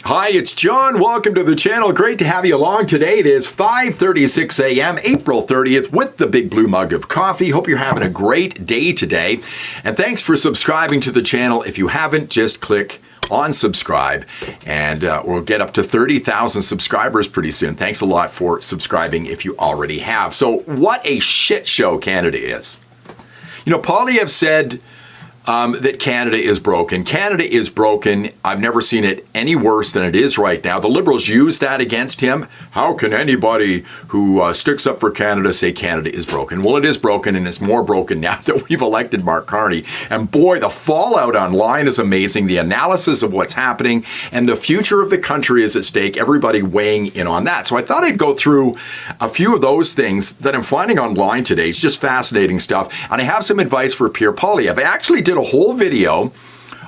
Hi, it's John. Welcome to the channel. Great to have you along today. It is 5:36 a.m., April 30th, with the big blue mug of coffee. Hope you're having a great day today. And thanks for subscribing to the channel. If you haven't, just click on subscribe, and we'll get up to 30,000 subscribers pretty soon. Thanks a lot for subscribing if you already have. So what a shit show Canada is. You know, Poilievre said that Canada is broken. Canada is broken. I've never seen it any worse than it is right now. The Liberals use that against him. How can anybody who sticks up for Canada say Canada is broken? Well, it is broken, and it's more broken now that we've elected Mark Carney. And boy, the fallout online is amazing. The analysis of what's happening and the future of the country is at stake. Everybody weighing in on that. So I thought I'd go through a few of those things that I'm finding online today. It's just fascinating stuff. And I have some advice for Pierre Poilievre. I actually did a whole video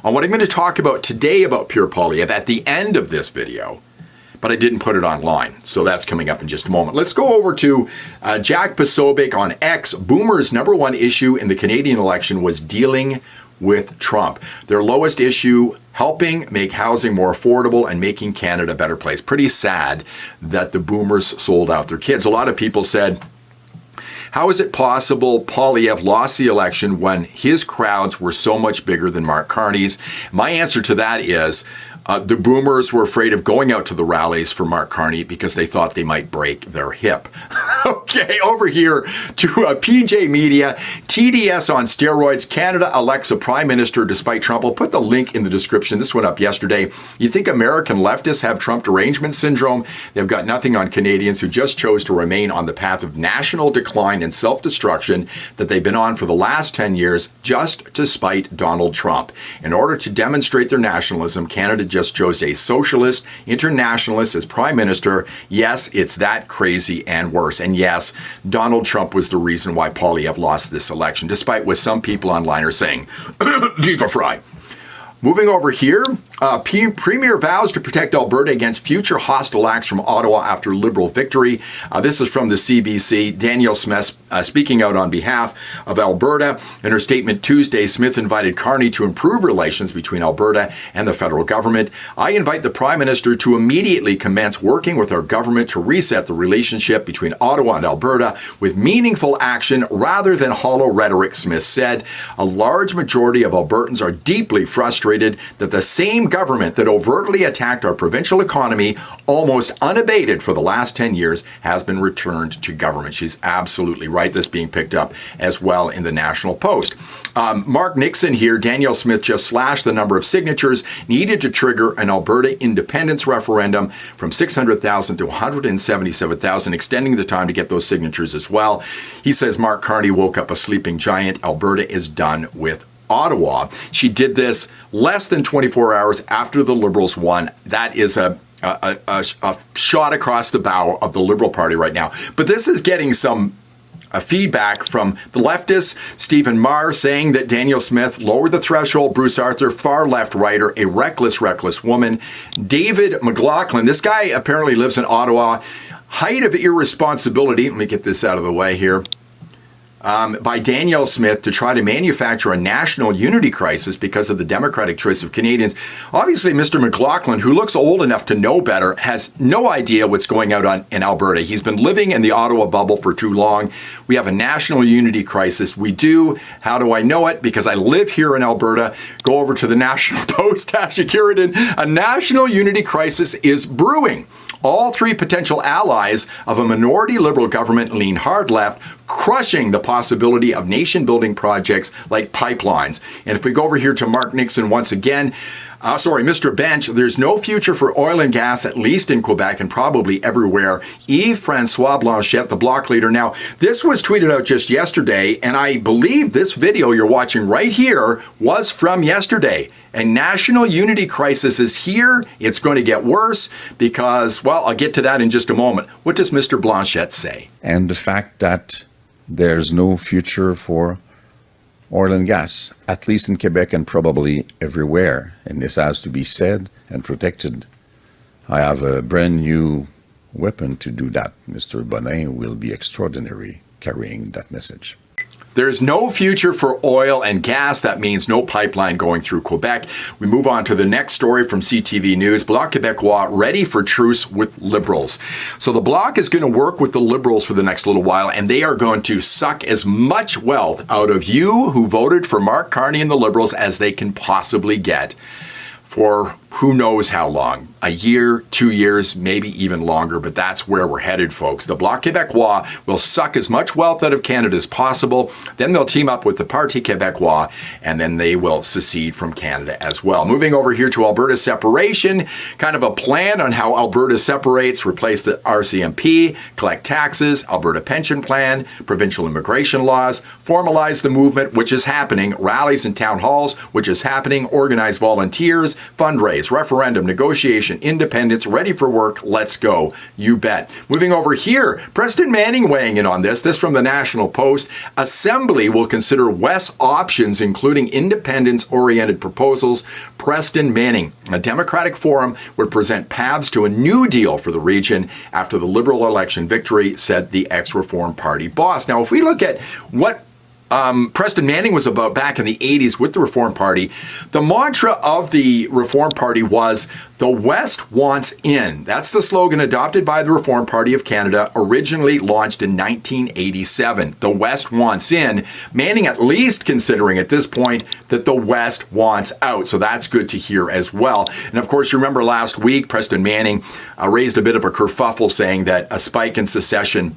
on what I'm going to talk about today about Pierre Poilievre at the end of this video, but I didn't put it online. So that's coming up in just a moment. Let's go over to Jack Posobiec on X. Boomers' #1 issue in the Canadian election was dealing with Trump. Their lowest issue, helping make housing more affordable and making Canada a better place. Pretty sad that the boomers sold out their kids. A lot of people said, how is it possible Poilievre lost the election when his crowds were so much bigger than Mark Carney's? My answer to that is the boomers were afraid of going out to the rallies for Mark Carney because they thought they might break their hip. Okay, over here to PJ Media, TDS on steroids. Canada elects a prime minister despite Trump. I'll put the link in the description. This went up yesterday. You think American leftists have Trump derangement syndrome? They've got nothing on Canadians who just chose to remain on the path of national decline and self-destruction that they've been on for the last 10 years, just to spite Donald Trump. In order to demonstrate their nationalism, Canada just chose a socialist internationalist as prime minister. Yes, it's that crazy and worse. And yes, Donald Trump was the reason why Poilievre lost this election, despite what some people online are saying. Viva Fry. Moving over here, Premier vows to protect Alberta against future hostile acts from Ottawa after Liberal victory. This is from the CBC. Danielle Smith speaking out on behalf of Alberta. In her statement Tuesday, Smith invited Carney to improve relations between Alberta and the federal government. I invite the Prime Minister to immediately commence working with our government to reset the relationship between Ottawa and Alberta with meaningful action rather than hollow rhetoric, Smith said. A large majority of Albertans are deeply frustrated that the same government that overtly attacked our provincial economy almost unabated for the last 10 years has been returned to government. She's absolutely right. This being picked up as well in the National Post. Mark Nixon here, Danielle Smith just slashed the number of signatures needed to trigger an Alberta independence referendum from 600,000 to 177,000, extending the time to get those signatures as well. He says Mark Carney woke up a sleeping giant. Alberta is done with Ottawa. She did this less than 24 hours after the Liberals won. That is a shot across the bow of the Liberal Party right now. But this is getting some feedback from the leftists. Stephen Marr saying that Danielle Smith lowered the threshold. Bruce Arthur, far left writer, a reckless woman. David McLaughlin, this guy apparently lives in Ottawa. Height of irresponsibility. Let me get this out of the way here. By Danielle Smith to try to manufacture a national unity crisis because of the democratic choice of Canadians. Obviously, Mr. McLaughlin, who looks old enough to know better, has no idea what's going on in Alberta. He's been living in the Ottawa bubble for too long. We have a national unity crisis. We do. How do I know it? Because I live here in Alberta. Go over to the National Post, Tasha Kiridan. A national unity crisis is brewing. All three potential allies of a minority Liberal government lean hard left, crushing the possibility of nation-building projects like pipelines. And if we go over here to Mark Nixon once again, Mr. Bench, there's no future for oil and gas, at least in Quebec and probably everywhere. Yves-François Blanchet, the Bloc leader. Now, this was tweeted out just yesterday, and I believe this video you're watching right here was from yesterday. A national unity crisis is here. It's going to get worse because, well, I'll get to that in just a moment. What does Mr. Blanchet say? And the fact that there's no future for oil and gas, at least in Quebec and probably everywhere. And this has to be said and protected. I have a brand new weapon to do that. Mr. Bonin will be extraordinary carrying that message. There's no future for oil and gas. That means no pipeline going through Quebec. We move on to the next story from CTV News. Bloc Quebecois ready for truce with Liberals. So the Bloc is going to work with the Liberals for the next little while, and they are going to suck as much wealth out of you who voted for Mark Carney and the Liberals as they can possibly get for who knows how long. A year, 2 years, maybe even longer, but that's where we're headed, folks. The Bloc Québécois will suck as much wealth out of Canada as possible. Then they'll team up with the Parti Québécois, and then they will secede from Canada as well. Moving over here to Alberta separation, kind of a plan on how Alberta separates, replace the RCMP, collect taxes, Alberta pension plan, provincial immigration laws, formalize the movement, which is happening, rallies and town halls, which is happening, organize volunteers, fundraise, referendum, negotiation, independence, ready for work, let's go. You bet. Moving over here, Preston Manning weighing in on this. This from the National Post. Assembly will consider West options, including independence-oriented proposals. Preston Manning, a Democratic forum, would present paths to a new deal for the region after the Liberal election victory, said the ex-Reform Party boss. Now, if we look at what Preston Manning was about back in the 80s with the Reform Party, the mantra of the Reform Party was, the West wants in. That's the slogan adopted by the Reform Party of Canada, originally launched in 1987. The West wants in. Manning at least considering at this point that the West wants out. So that's good to hear as well. And of course, you remember last week, Preston Manning raised a bit of a kerfuffle saying that a spike in secession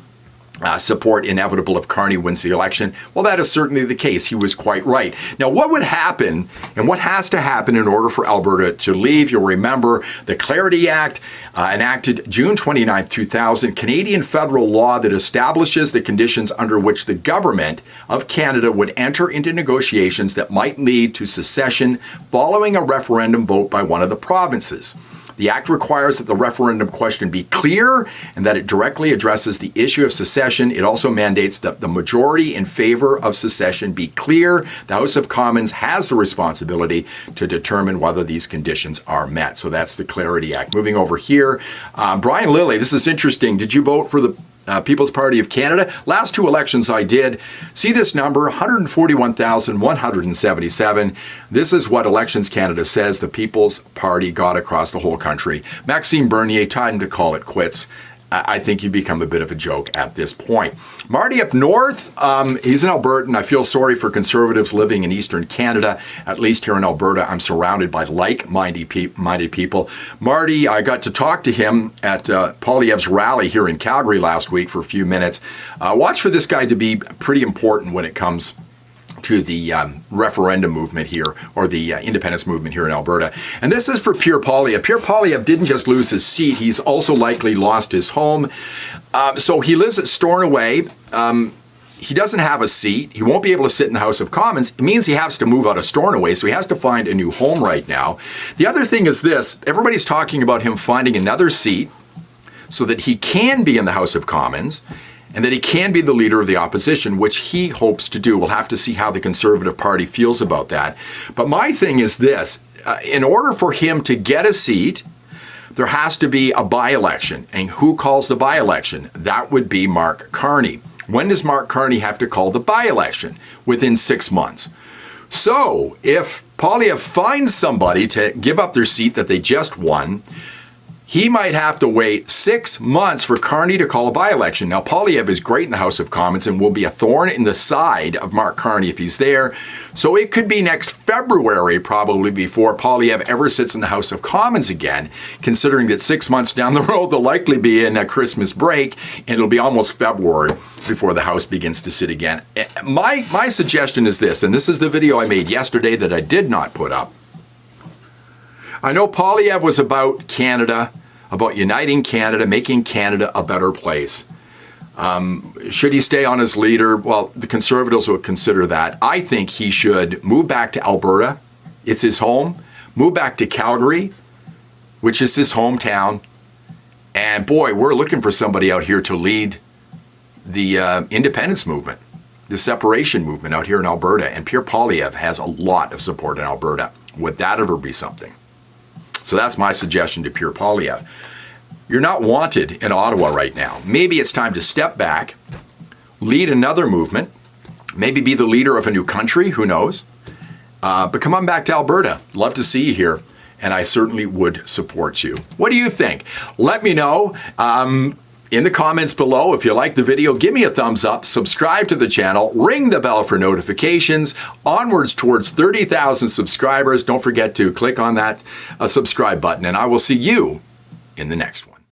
support inevitable if Carney wins the election. Well, that is certainly the case. He was quite right. Now, what would happen and what has to happen in order for Alberta to leave? You'll remember the Clarity Act, enacted June 29, 2000, Canadian federal law that establishes the conditions under which the government of Canada would enter into negotiations that might lead to secession following a referendum vote by one of the provinces. The act requires that the referendum question be clear and that it directly addresses the issue of secession. It also mandates that the majority in favor of secession be clear. The House of Commons has the responsibility to determine whether these conditions are met. So that's the Clarity Act. Moving over here, Brian Lilly, this is interesting. Did you vote for the People's Party of Canada? Last two elections I did. See this number, 141,177. This is what Elections Canada says the People's Party got across the whole country. Maxime Bernier, time to call it quits. I think you become a bit of a joke at this point. Marty up north, he's an Albertan. I feel sorry for Conservatives living in Eastern Canada. At least here in Alberta, I'm surrounded by like-minded people. Marty, I got to talk to him at Poilievre's rally here in Calgary last week for a few minutes. Watch for this guy to be pretty important when it comes to the referendum movement here, or the independence movement here in Alberta. And this is for Pierre Poilievre. Pierre Poilievre didn't just lose his seat, he's also likely lost his home. So he lives at Stornoway. He doesn't have a seat. He won't be able to sit in the House of Commons. It means he has to move out of Stornoway, so he has to find a new home right now. The other thing is this, everybody's talking about him finding another seat so that he can be in the House of Commons, and that he can be the leader of the opposition, which he hopes to do. We'll have to see how the Conservative Party feels about that. But my thing is this, in order for him to get a seat, there has to be a by-election. And who calls the by-election? That would be Mark Carney. When does Mark Carney have to call the by-election? Within 6 months. So if Poilievre finds somebody to give up their seat that they just won, he might have to wait 6 months for Carney to call a by-election. Now, Poilievre is great in the House of Commons and will be a thorn in the side of Mark Carney if he's there. So it could be next February, probably, before Poilievre ever sits in the House of Commons again, considering that 6 months down the road, they'll likely be in a Christmas break, and it'll be almost February before the House begins to sit again. My suggestion is this, and this is the video I made yesterday that I did not put up. I know Poilievre was about Canada, about uniting Canada, making Canada a better place. Should he stay on as leader? Well, the Conservatives would consider that. I think he should move back to Alberta. It's his home. Move back to Calgary, which is his hometown. And boy, we're looking for somebody out here to lead the independence movement, the separation movement out here in Alberta. And Pierre Poilievre has a lot of support in Alberta. Would that ever be something? So that's my suggestion to Pierre Poilievre. You're not wanted in Ottawa right now. Maybe it's time to step back, lead another movement, maybe be the leader of a new country, who knows? But come on back to Alberta. Love to see you here, and I certainly would support you. What do you think? Let me know in the comments below. If you like the video, give me a thumbs up, subscribe to the channel, ring the bell for notifications. Onwards towards 30,000 subscribers. Don't forget to click on that subscribe button, and I will see you in the next one.